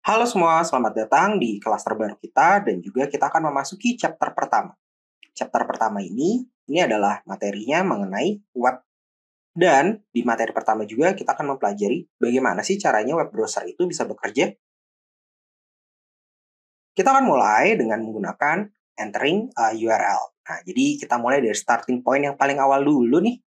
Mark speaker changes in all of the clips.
Speaker 1: Halo semua, selamat datang di kelas terbaru kita dan juga kita akan memasuki chapter pertama. Chapter pertama ini adalah materinya mengenai web. Dan di materi pertama juga kita akan mempelajari bagaimana sih caranya web browser itu bisa bekerja. Kita akan mulai dengan menggunakan entering URL. Nah, jadi kita mulai dari starting point yang paling awal dulu nih.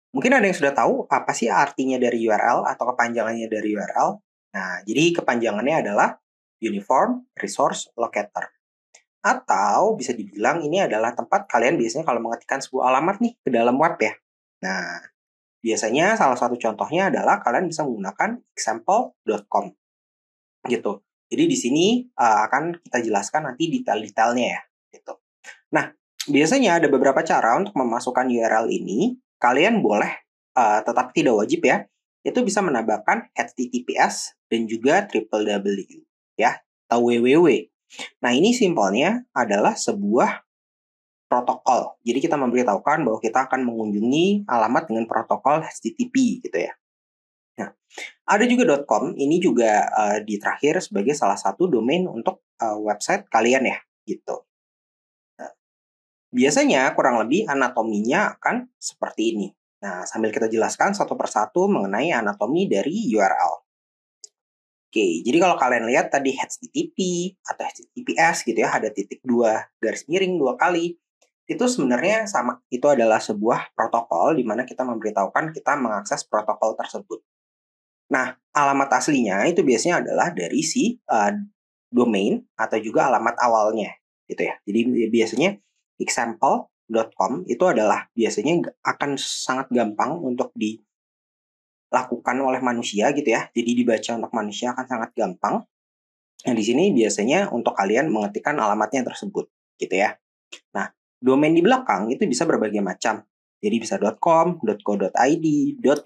Speaker 1: Mungkin ada yang sudah tahu apa sih artinya dari URL atau kepanjangannya dari URL. Nah, jadi kepanjangannya adalah Uniform Resource Locator. Atau bisa dibilang ini adalah tempat kalian biasanya kalau mengetikkan sebuah alamat nih ke dalam web ya. Nah, biasanya salah satu contohnya adalah kalian bisa menggunakan example.com gitu. Jadi di sini akan kita jelaskan nanti detail-detailnya ya gitu. Nah, biasanya ada beberapa cara untuk memasukkan URL ini. Kalian boleh, tetapi tidak wajib ya, itu bisa menambahkan HTTPS dan juga www ya, atau www. Nah, ini simpelnya adalah sebuah protokol. Jadi kita memberitahukan bahwa kita akan mengunjungi alamat dengan protokol HTTP gitu ya. Nah, ada juga .com, ini juga di terakhir sebagai salah satu domain untuk website kalian ya, gitu. Nah, biasanya kurang lebih anatominya akan seperti ini. Nah, sambil kita jelaskan satu persatu mengenai anatomi dari URL. Oke, jadi kalau kalian lihat tadi HTTP atau HTTPS gitu ya, ada titik 2 kali. Itu sebenarnya sama, itu adalah sebuah protokol di mana kita memberitahukan kita mengakses protokol tersebut. Nah, alamat aslinya itu biasanya adalah dari si domain atau juga alamat awalnya gitu ya. Jadi biasanya example.com itu adalah biasanya akan sangat gampang untuk dilakukan oleh manusia gitu ya. Jadi dibaca untuk manusia akan sangat gampang. Nah, di sini biasanya untuk kalian mengetikkan alamatnya tersebut gitu ya. Nah, domain di belakang itu bisa berbagai macam. Jadi bisa .com, .co.id,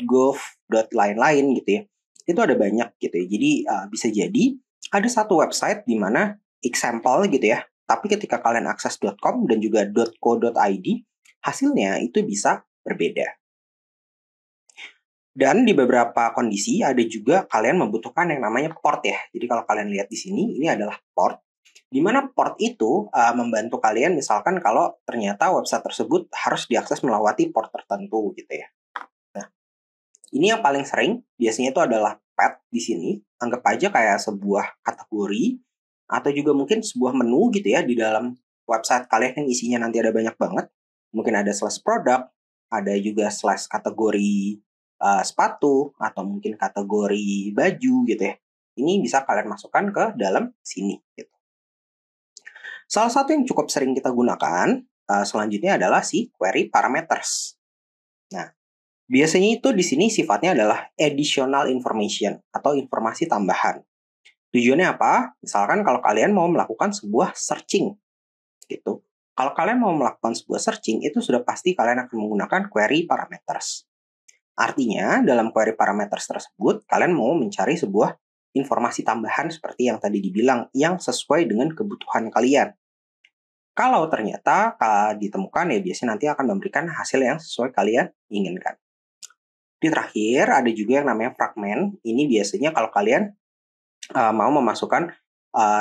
Speaker 1: .gov, lain-lain gitu ya. Itu ada banyak gitu ya. Jadi bisa jadi ada satu website di mana example gitu ya. Tapi ketika kalian akses .com dan juga .co.id, hasilnya itu bisa berbeda. Dan di beberapa kondisi ada juga kalian membutuhkan yang namanya port ya. Jadi kalau kalian lihat di sini, ini adalah port. Di mana port itu membantu kalian misalkan kalau ternyata website tersebut harus diakses melewati port tertentu gitu ya. Nah, ini yang paling sering biasanya itu adalah path di sini. Anggap aja kayak sebuah kategori atau juga mungkin sebuah menu gitu ya di dalam website kalian yang isinya nanti ada banyak banget. Mungkin ada slash product, ada juga slash kategori sepatu atau mungkin kategori baju gitu ya. Ini bisa kalian masukkan ke dalam sini gitu. Salah satu yang cukup sering kita gunakan selanjutnya adalah si query parameters. Nah, biasanya itu di sini sifatnya adalah additional information atau informasi tambahan. Tujuannya apa? Misalkan kalau kalian mau melakukan sebuah searching gitu. Kalau kalian mau melakukan sebuah searching, itu sudah pasti kalian akan menggunakan query parameters. Artinya, dalam query parameters tersebut, kalian mau mencari sebuah informasi tambahan seperti yang tadi dibilang, yang sesuai dengan kebutuhan kalian. Kalau ternyata ditemukan, ya biasanya nanti akan memberikan hasil yang sesuai kalian inginkan. Di terakhir, ada juga yang namanya fragment. Ini biasanya kalau kalian mau memasukkan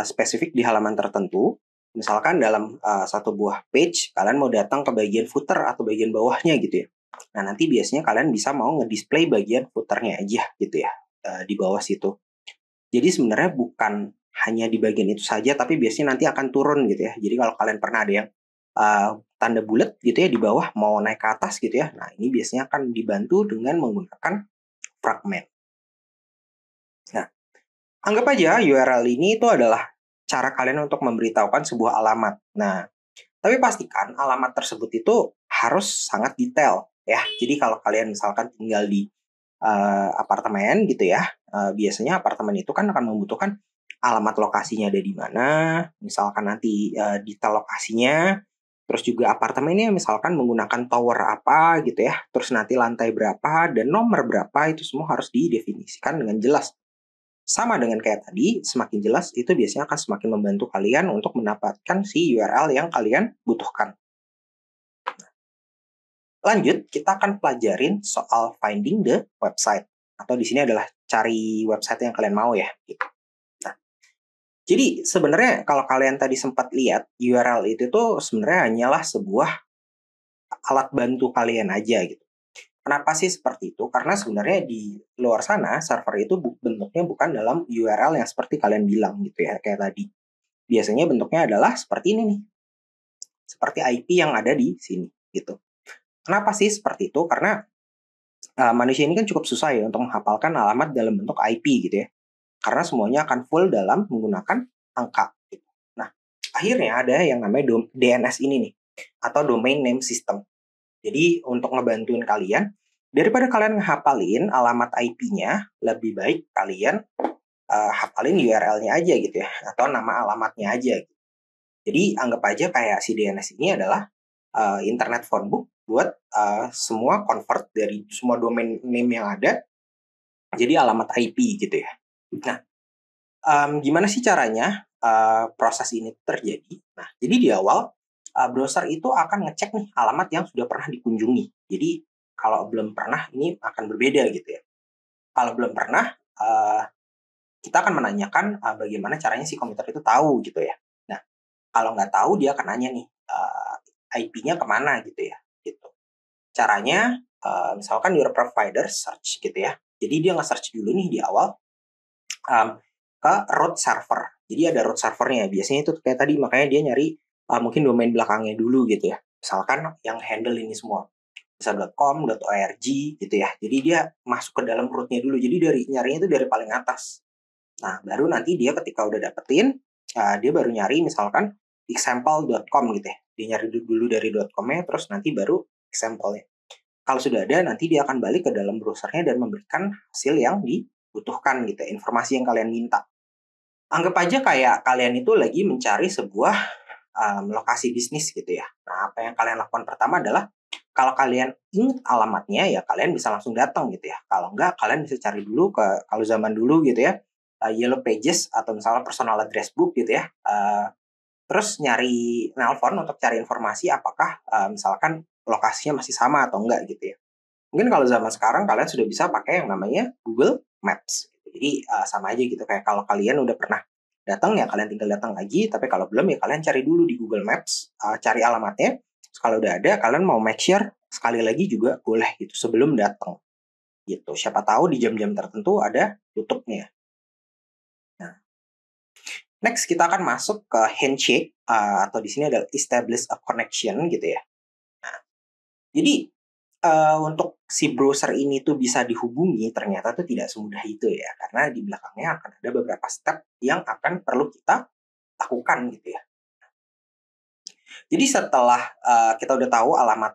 Speaker 1: spesifik di halaman tertentu, misalkan dalam satu buah page, kalian mau datang ke bagian footer atau bagian bawahnya gitu ya. Nah, nanti biasanya kalian bisa mau nge-display bagian footernya aja gitu ya, di bawah situ. Jadi sebenarnya bukan hanya di bagian itu saja, tapi biasanya nanti akan turun gitu ya. Jadi kalau kalian pernah ada yang tanda bulat gitu ya di bawah mau naik ke atas gitu ya, nah ini biasanya akan dibantu dengan menggunakan fragment. Nah, anggap aja URL ini itu adalah cara kalian untuk memberitahukan sebuah alamat. Nah, tapi pastikan alamat tersebut itu harus sangat detail ya. Jadi kalau kalian misalkan tinggal di apartemen gitu ya, biasanya apartemen itu kan akan membutuhkan alamat lokasinya ada di mana, misalkan nanti detail lokasinya, terus juga apartemennya misalkan menggunakan tower apa gitu ya, terus nanti lantai berapa dan nomor berapa, itu semua harus didefinisikan dengan jelas. Sama dengan kayak tadi, semakin jelas itu biasanya akan semakin membantu kalian untuk mendapatkan si URL yang kalian butuhkan. Lanjut, kita akan pelajarin soal finding the website atau di sini adalah cari website yang kalian mau ya gitu. Nah, jadi sebenarnya kalau kalian tadi sempat lihat URL itu tuh sebenarnya hanyalah sebuah alat bantu kalian aja gitu. Kenapa sih seperti itu? Karena sebenarnya di luar sana server itu bentuknya bukan dalam URL yang seperti kalian bilang gitu ya kayak tadi. Biasanya bentuknya adalah seperti ini nih. Seperti IP yang ada di sini gitu. Kenapa sih seperti itu? Karena manusia ini kan cukup susah ya untuk menghafalkan alamat dalam bentuk IP gitu ya. Karena semuanya akan full dalam menggunakan angka. Gitu. Nah, akhirnya ada yang namanya DNS ini nih, atau Domain Name System. Jadi untuk ngebantuin kalian, daripada kalian ngehafalin alamat IP-nya, lebih baik kalian hafalin URL-nya aja gitu ya, atau nama alamatnya aja. Jadi anggap aja kayak si DNS ini adalah internet phonebook buat semua convert dari semua domain name yang ada jadi alamat IP gitu ya. Nah, gimana sih caranya proses ini terjadi? Nah, jadi di awal browser itu akan ngecek nih alamat yang sudah pernah dikunjungi. Jadi kalau belum pernah ini akan berbeda gitu ya. Kalau belum pernah, kita akan menanyakan bagaimana caranya si komputer itu tahu gitu ya. Nah, kalau nggak tahu dia akan nanya nih IP-nya kemana gitu ya. Gitu. Caranya misalkan your provider search gitu ya. Jadi dia nge-search dulu nih di awal ke root server. Jadi ada root servernya. Biasanya itu kayak tadi makanya dia nyari mungkin domain belakangnya dulu gitu ya. Misalkan yang handle ini semua. Bisa .com, .org gitu ya. Jadi dia masuk ke dalam rootnya dulu. Jadi nyarinya itu dari paling atas. Nah, baru nanti dia ketika udah dapetin, dia baru nyari misalkan example.com gitu ya. Dia nyari dulu dari .com-nya, terus nanti baru example-nya. Kalau sudah ada, nanti dia akan balik ke dalam browsernya dan memberikan hasil yang dibutuhkan gitu ya, informasi yang kalian minta. Anggap aja kayak kalian itu lagi mencari sebuah lokasi bisnis gitu ya. Nah, apa yang kalian lakukan pertama adalah kalau kalian ingat alamatnya ya kalian bisa langsung datang gitu ya. Kalau enggak kalian bisa cari dulu kalau zaman dulu gitu ya, Yellow Pages atau misalnya personal address book gitu ya. Terus nyari nelpon untuk cari informasi apakah misalkan lokasinya masih sama atau enggak gitu ya. Mungkin kalau zaman sekarang kalian sudah bisa pakai yang namanya Google Maps. Jadi sama aja gitu kayak kalau kalian udah pernah datang ya kalian tinggal datang lagi, tapi kalau belum ya kalian cari dulu di Google Maps, cari alamatnya. Terus kalau udah ada kalian mau make sure sekali lagi juga boleh gitu sebelum datang. Gitu. Siapa tahu di jam-jam tertentu ada tutupnya. Nah, next kita akan masuk ke handshake atau di sini adalah establish a connection gitu ya. Nah, jadi untuk si browser ini tuh bisa dihubungi ternyata tuh tidak semudah itu ya, karena di belakangnya akan ada beberapa step yang akan perlu kita lakukan gitu ya. Jadi setelah kita udah tahu alamat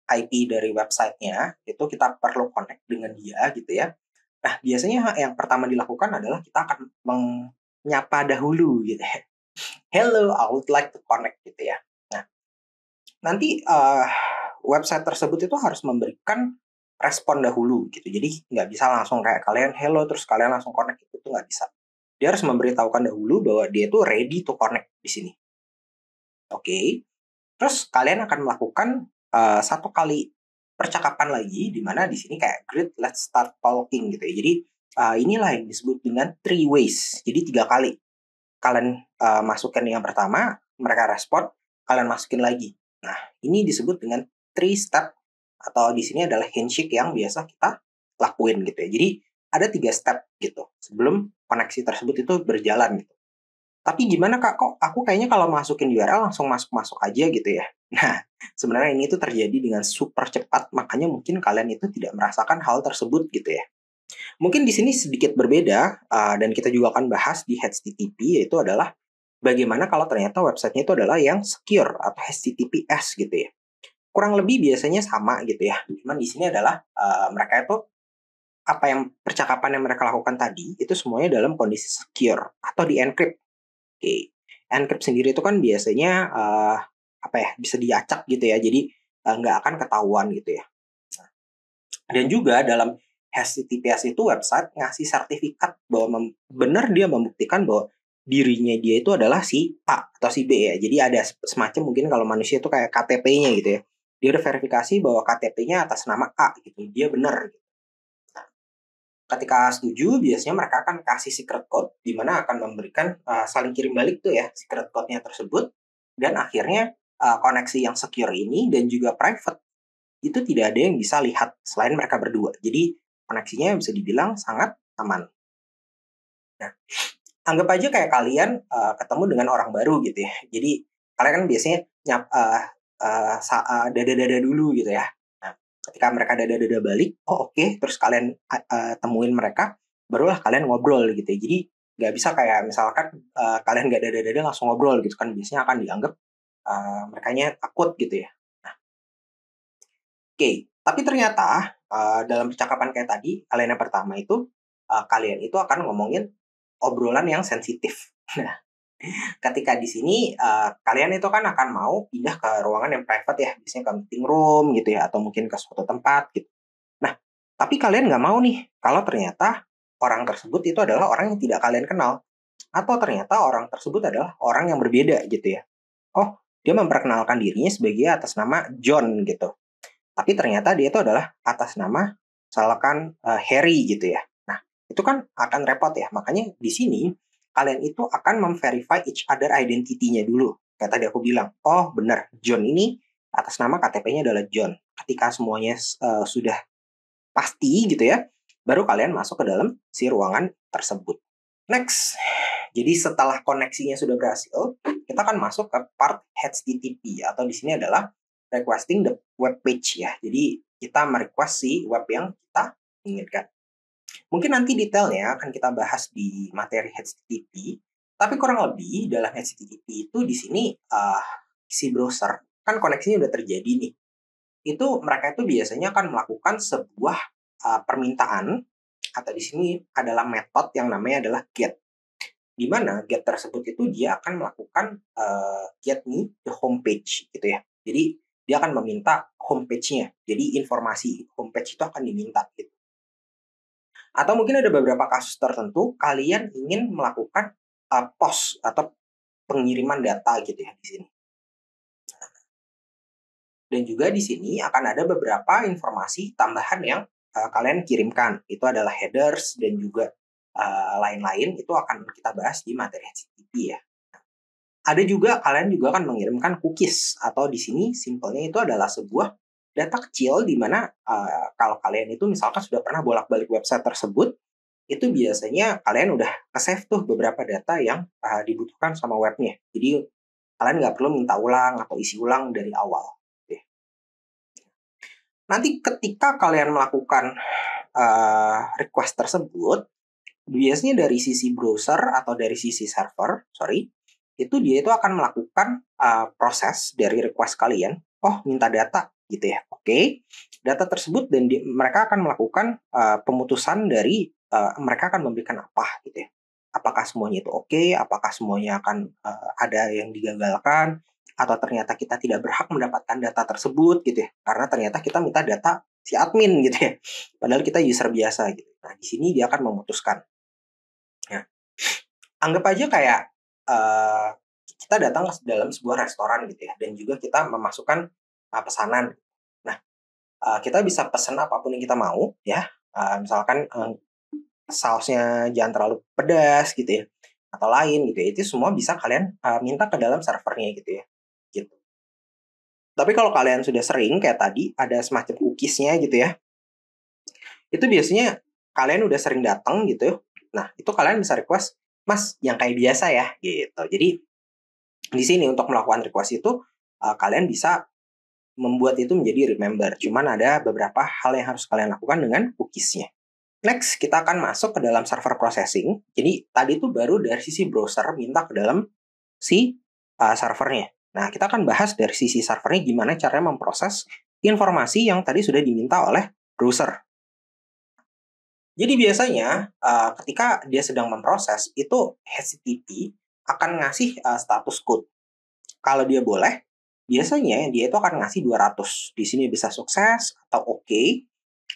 Speaker 1: IP dari websitenya, itu kita perlu connect dengan dia gitu ya. Nah, biasanya yang pertama dilakukan adalah kita akan menyapa dahulu gitu ya. Hello, I would like to connect gitu ya. Nah, nanti website tersebut itu harus memberikan respon dahulu gitu. Jadi nggak bisa langsung kayak kalian hello terus kalian langsung connect itu nggak bisa. Dia harus memberitahukan dahulu bahwa dia itu ready to connect di sini. Oke. Terus kalian akan melakukan satu kali percakapan lagi di mana di sini kayak great let's start talking gitu ya. Jadi inilah yang disebut dengan three ways. Jadi 3 kali. Kalian masukin yang pertama, mereka respon, kalian masukin lagi. Nah, ini disebut dengan 3 step atau di sini adalah handshake yang biasa kita lakuin gitu ya. Jadi ada 3 step gitu sebelum koneksi tersebut itu berjalan gitu. Tapi gimana Kak, kok aku kayaknya kalau masukin URL langsung masuk-masuk aja gitu ya. Nah, sebenarnya ini tuh terjadi dengan super cepat, makanya mungkin kalian itu tidak merasakan hal tersebut gitu ya. Mungkin di sini sedikit berbeda dan kita juga akan bahas di HTTP yaitu adalah bagaimana kalau ternyata websitenya itu adalah yang secure atau HTTPS gitu ya. Kurang lebih biasanya sama gitu ya. Cuman di sini adalah mereka itu apa yang percakapan yang mereka lakukan tadi itu semuanya dalam kondisi secure atau di encrypt. Oke. Encrypt sendiri itu kan biasanya apa ya bisa diacak gitu ya. Jadi nggak akan ketahuan gitu ya. Dan juga dalam HTTPS itu website ngasih sertifikat bahwa benar dia membuktikan bahwa dirinya dia itu adalah si A atau si B ya. Jadi ada semacam mungkin kalau manusia itu kayak KTP-nya gitu ya. Dia udah verifikasi bahwa KTP-nya atas nama A gitu. Dia benar. Ketika setuju, biasanya mereka akan kasih secret code, di mana akan memberikan saling kirim balik tuh ya secret code-nya tersebut, dan akhirnya koneksi yang secure ini dan juga private itu tidak ada yang bisa lihat selain mereka berdua. Jadi koneksinya bisa dibilang sangat aman. Nah, anggap aja kayak kalian ketemu dengan orang baru gitu ya. Jadi kalian kan biasanya dada-dada dulu gitu ya. Nah, ketika mereka dada-dada balik, oh oke, terus kalian temuin mereka, barulah kalian ngobrol gitu ya. Jadi nggak bisa kayak misalkan kalian nggak dada-dada langsung ngobrol gitu kan. Biasanya akan dianggap merekanya takut gitu ya. Nah, oke. Tapi ternyata dalam percakapan kayak tadi, kalian yang pertama itu, kalian itu akan ngomongin obrolan yang sensitif. Nah, ketika di sini kalian itu kan akan mau pindah ke ruangan yang private ya, biasanya ke meeting room gitu ya, atau mungkin ke suatu tempat gitu. Nah, tapi kalian nggak mau nih kalau ternyata orang tersebut itu adalah orang yang tidak kalian kenal, atau ternyata orang tersebut adalah orang yang berbeda gitu ya. Oh, dia memperkenalkan dirinya sebagai atas nama John gitu. Tapi ternyata dia itu adalah atas nama misalkan Harry gitu ya. Nah, itu kan akan repot ya. Makanya di sini kalian itu akan memverify each other identity-nya dulu. Kayak tadi aku bilang, oh benar, John ini atas nama KTP-nya adalah John. Ketika semuanya sudah pasti gitu ya, baru kalian masuk ke dalam si ruangan tersebut. Next, jadi setelah koneksinya sudah berhasil, kita akan masuk ke part HTTP atau di sini adalah requesting the web page ya. Jadi kita merequest si web yang kita inginkan. Mungkin nanti detailnya akan kita bahas di materi HTTP, tapi kurang lebih dalam HTTP itu di sini si browser kan koneksinya udah terjadi nih. Itu mereka itu biasanya akan melakukan sebuah permintaan atau di sini adalah metode yang namanya adalah GET. Di mana GET tersebut itu dia akan melakukan get me the homepage gitu ya. Jadi dia akan meminta homepage-nya. Jadi informasi homepage itu akan diminta gitu. Atau mungkin ada beberapa kasus tertentu kalian ingin melakukan post atau pengiriman data gitu ya di sini. Dan juga di sini akan ada beberapa informasi tambahan yang kalian kirimkan. Itu adalah headers dan juga lain-lain. Itu akan kita bahas di materi HTTP ya. Ada juga kalian juga akan mengirimkan cookies atau di sini simpelnya itu adalah sebuah data kecil di mana kalau kalian itu misalkan sudah pernah bolak-balik website tersebut, itu biasanya kalian udah ke-save tuh beberapa data yang dibutuhkan sama webnya. Jadi kalian nggak perlu minta ulang atau isi ulang dari awal. Oke. Nanti ketika kalian melakukan request tersebut, biasanya dari sisi browser atau dari sisi server, itu dia itu akan melakukan proses dari request kalian. Oh, minta data gitu ya. Oke. Data tersebut dan mereka akan melakukan pemutusan dari mereka akan memberikan apa gitu ya. Apakah semuanya itu oke? Apakah semuanya akan ada yang digagalkan? Atau ternyata kita tidak berhak mendapatkan data tersebut gitu ya. Karena ternyata kita minta data si admin gitu ya. Padahal kita user biasa gitu. Nah, di sini dia akan memutuskan. Ya. Anggap aja kayak kita datang ke dalam sebuah restoran gitu ya, dan juga kita memasukkan pesanan. Nah, kita bisa pesan apapun yang kita mau ya, misalkan sausnya jangan terlalu pedas gitu ya, atau lain gitu ya, itu semua bisa kalian minta ke dalam servernya gitu ya, gitu. Tapi kalau kalian sudah sering kayak tadi ada semacam cookies-nya gitu ya, itu biasanya kalian udah sering datang gitu. Nah, itu kalian bisa request, Mas, yang kayak biasa ya, gitu. Jadi di sini untuk melakukan request itu kalian bisa membuat itu menjadi remember. Cuman ada beberapa hal yang harus kalian lakukan dengan cookies-nya. Next, kita akan masuk ke dalam server processing. Jadi tadi itu baru dari sisi browser minta ke dalam si servernya. Nah, kita akan bahas dari sisi servernya gimana caranya memproses informasi yang tadi sudah diminta oleh browser. Jadi biasanya ketika dia sedang memproses, itu HTTP akan ngasih status code. Kalau dia boleh, biasanya dia itu akan ngasih 200. Di sini bisa sukses atau oke.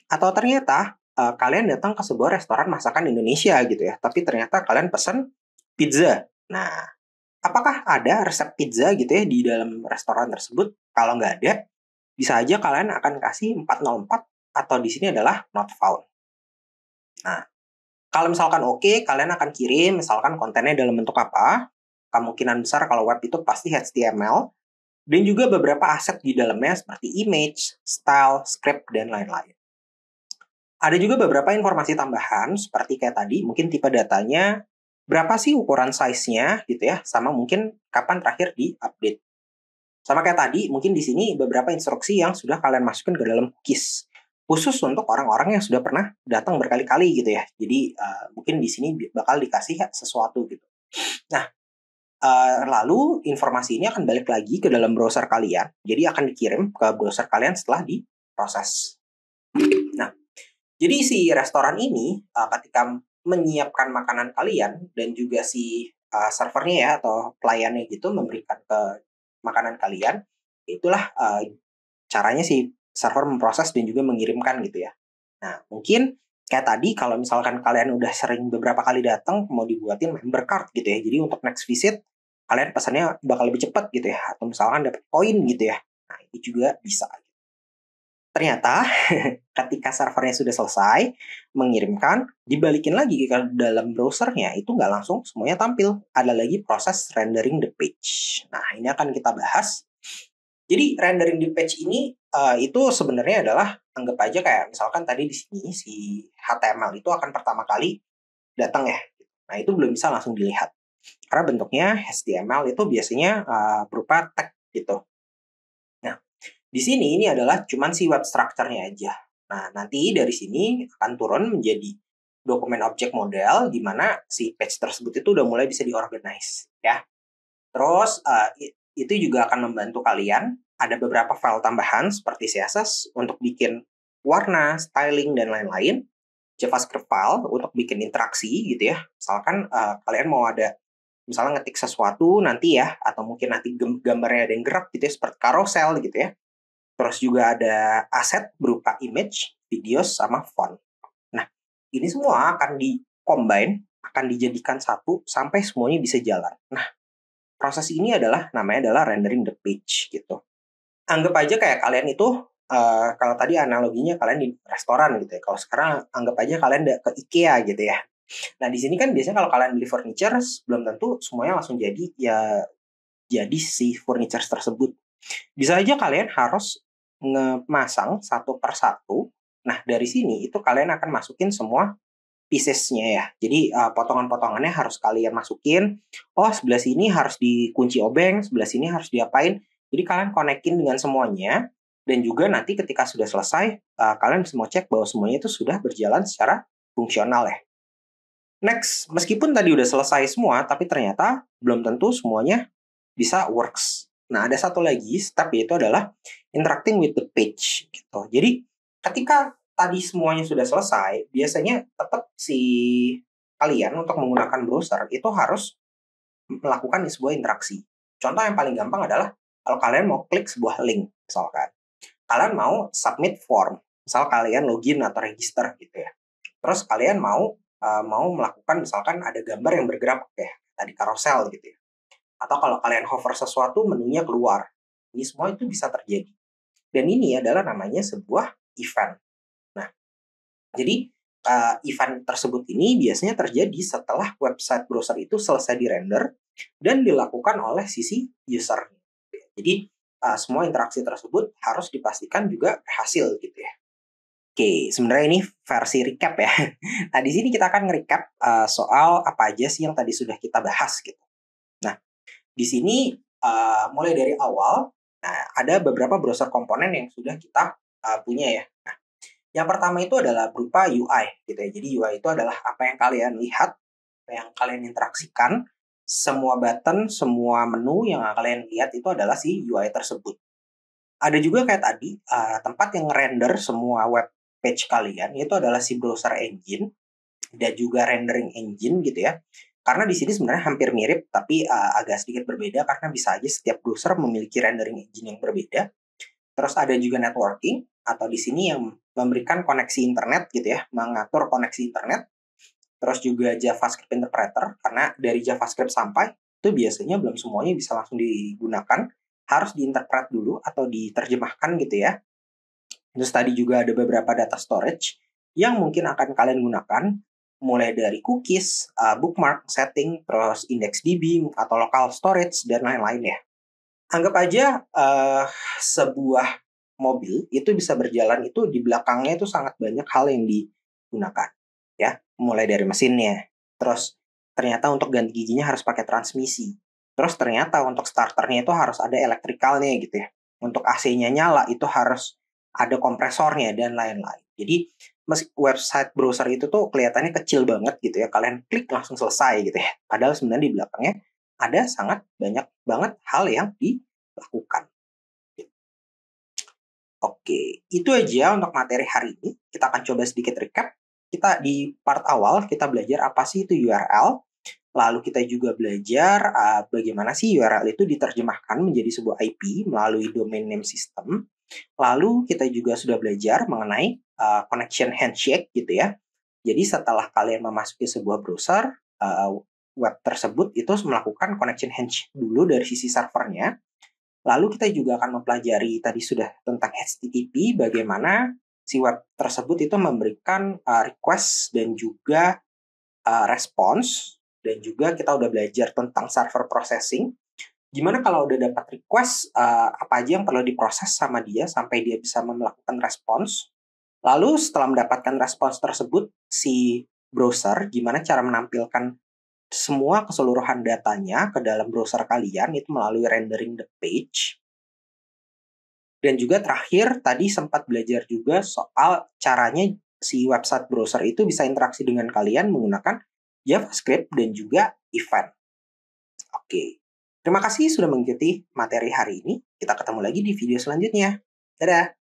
Speaker 1: Atau ternyata kalian datang ke sebuah restoran masakan Indonesia gitu ya, tapi ternyata kalian pesan pizza. Nah, apakah ada resep pizza gitu ya di dalam restoran tersebut? Kalau nggak ada, bisa aja kalian akan kasih 404 atau di sini adalah not found. Nah, kalau misalkan oke, kalian akan kirim misalkan kontennya dalam bentuk apa. Kemungkinan besar kalau web itu pasti HTML. Dan juga beberapa aset di dalamnya seperti image, style, script, dan lain-lain. Ada juga beberapa informasi tambahan seperti kayak tadi, mungkin tipe datanya, berapa sih ukuran size-nya gitu ya, sama mungkin kapan terakhir di-update. Sama kayak tadi, mungkin di sini beberapa instruksi yang sudah kalian masukin ke dalam cookies. Khusus untuk orang-orang yang sudah pernah datang berkali-kali gitu ya. Jadi mungkin di sini bakal dikasih sesuatu gitu. Nah, lalu informasi ini akan balik lagi ke dalam browser kalian. Jadi akan dikirim ke browser kalian setelah diproses. Nah, jadi si restoran ini ketika menyiapkan makanan kalian dan juga si servernya ya atau pelayannya gitu memberikan ke makanan kalian, itulah caranya si server memproses dan juga mengirimkan gitu ya. Nah, mungkin kayak tadi kalau misalkan kalian udah sering beberapa kali datang mau dibuatin member card gitu ya. Jadi untuk next visit kalian pesannya bakal lebih cepat gitu ya atau misalkan dapat poin gitu ya. Nah, itu juga bisa. Ternyata ketika servernya sudah selesai mengirimkan, dibalikin lagi ke dalam browsernya, itu nggak langsung semuanya tampil. Ada lagi proses rendering the page. Nah, ini akan kita bahas. Jadi rendering the page ini itu sebenarnya adalah anggap aja kayak misalkan tadi di sini si HTML itu akan pertama kali datang ya. Nah, itu belum bisa langsung dilihat. Karena bentuknya HTML itu biasanya berupa tag gitu. Nah, di sini ini adalah cuman si web structure-nya aja. Nah, nanti dari sini akan turun menjadi dokumen objek model di mana si page tersebut itu udah mulai bisa diorganize ya. Terus itu juga akan membantu kalian ada beberapa file tambahan seperti CSS untuk bikin warna, styling dan lain-lain. JavaScript file untuk bikin interaksi gitu ya. Misalkan kalian mau ada misalnya ngetik sesuatu nanti ya atau mungkin nanti gambarnya ada yang gerak gitu ya seperti carousel gitu ya. Terus juga ada aset berupa image, video, sama font. Nah, ini semua akan di-combine, akan dijadikan satu sampai semuanya bisa jalan. Nah, proses ini namanya adalah rendering the page gitu. Anggap aja kayak kalian itu, kalau tadi analoginya kalian di restoran gitu ya. Kalau sekarang anggap aja kalian ke IKEA gitu ya. Nah, di sini kan biasanya kalau kalian beli furniture, belum tentu semuanya langsung jadi si furniture tersebut. Bisa aja kalian harus ngemasang satu per satu. Nah, dari sini itu kalian akan masukin semua piecesnya ya. Jadi potongan-potongannya harus kalian masukin. Oh, sebelah sini harus dikunci obeng, sebelah sini harus diapain. Jadi kalian konekin dengan semuanya. Dan juga nanti ketika sudah selesai, kalian bisa mau cek bahwa semuanya itu sudah berjalan secara fungsional ya. Next, meskipun tadi udah selesai semua, tapi ternyata belum tentu semuanya bisa works. Nah, ada satu lagi step yaitu adalah interacting with the page gitu. Jadi, ketika tadi semuanya sudah selesai, biasanya tetap si kalian untuk menggunakan browser itu harus melakukan sebuah interaksi. Contoh yang paling gampang adalah kalau kalian mau klik sebuah link, misalkan. Kalian mau submit form, misal kalian login atau register gitu ya. Terus kalian mau melakukan misalkan ada gambar yang bergerak ya, tadi carousel gitu ya. Atau kalau kalian hover sesuatu, menunya keluar. Ini semua itu bisa terjadi. Dan ini adalah namanya sebuah event. Nah, jadi event tersebut ini biasanya terjadi setelah website browser itu selesai di-render dan dilakukan oleh sisi user. Jadi, semua interaksi tersebut harus dipastikan juga berhasil gitu ya. Oke, sebenarnya ini versi recap ya. Nah, di sini kita akan nge-recap soal apa aja sih yang tadi sudah kita bahas gitu. Nah, di sini mulai dari awal, nah ada beberapa browser komponen yang sudah kita punya ya. Nah, yang pertama itu adalah berupa UI gitu ya. Jadi UI itu adalah apa yang kalian lihat, apa yang kalian interaksikan, semua button, semua menu yang kalian lihat itu adalah si UI tersebut. Ada juga kayak tadi tempat yang render semua web page kalian itu adalah si browser engine dan juga rendering engine gitu ya. Karena di sini sebenarnya hampir mirip, tapi agak sedikit berbeda karena bisa aja setiap browser memiliki rendering engine yang berbeda. Terus ada juga networking, atau di sini yang memberikan koneksi internet gitu ya, mengatur koneksi internet. Terus juga JavaScript interpreter, karena dari JavaScript sampai, itu biasanya belum semuanya bisa langsung digunakan. Harus diinterpret dulu atau diterjemahkan gitu ya. Terus tadi juga ada beberapa data storage, yang mungkin akan kalian gunakan, mulai dari cookies, bookmark, setting, terus index DB, atau local storage, dan lain-lain ya. Anggap aja sebuah mobil itu bisa berjalan itu di belakangnya itu sangat banyak hal yang digunakan, ya. Mulai dari mesinnya, terus ternyata untuk ganti giginya harus pakai transmisi, terus ternyata untuk starternya itu harus ada elektrikalnya gitu ya. Untuk AC-nya nyala itu harus ada kompresornya dan lain-lain. Jadi website browser itu tuh kelihatannya kecil banget gitu ya, kalian klik langsung selesai gitu ya. Padahal sebenarnya di belakangnya ada sangat banyak banget hal yang dilakukan. Oke, itu aja untuk materi hari ini. Kita akan coba sedikit recap. Kita di part awal kita belajar apa sih itu URL. Lalu kita juga belajar bagaimana sih URL itu diterjemahkan menjadi sebuah IP melalui domain name system. Lalu kita juga sudah belajar mengenai connection handshake gitu ya. Jadi setelah kalian memasuki sebuah browser, web tersebut itu melakukan connection handshake dulu dari sisi servernya. Lalu kita juga akan mempelajari tadi sudah tentang HTTP, bagaimana si web tersebut itu memberikan request dan juga response, dan juga kita udah belajar tentang server processing. Gimana kalau udah dapat request, apa aja yang perlu diproses sama dia sampai dia bisa melakukan respons. Lalu setelah mendapatkan respons tersebut, si browser gimana cara menampilkan semua keseluruhan datanya ke dalam browser kalian itu melalui rendering the page. Dan juga terakhir, tadi sempat belajar juga soal caranya si website browser itu bisa interaksi dengan kalian menggunakan JavaScript dan juga event. Oke, terima kasih sudah mengikuti materi hari ini. Kita ketemu lagi di video selanjutnya. Dadah!